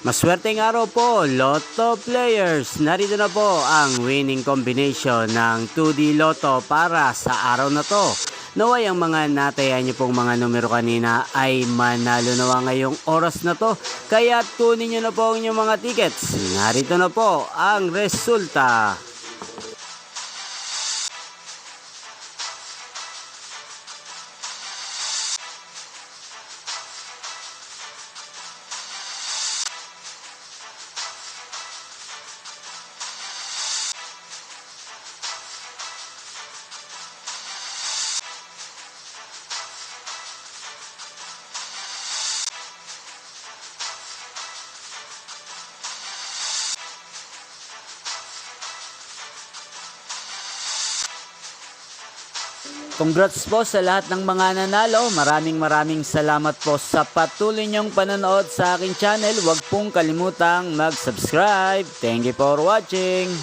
Maswerteng araw po, Lotto players. Narito na po ang winning combination ng 2D Lotto para sa araw na to. Naway ang mga natayan niyo pong mga numero kanina ay manalo nawa ngayong oras na to. Kaya kunin niyo na po ang inyong mga tickets. Narito na po ang resulta. Congrats po sa lahat ng mga nanalo. Maraming salamat po sa patuloy niyong panonood sa aking channel. Huwag pong kalimutang mag-subscribe. Thank you for watching.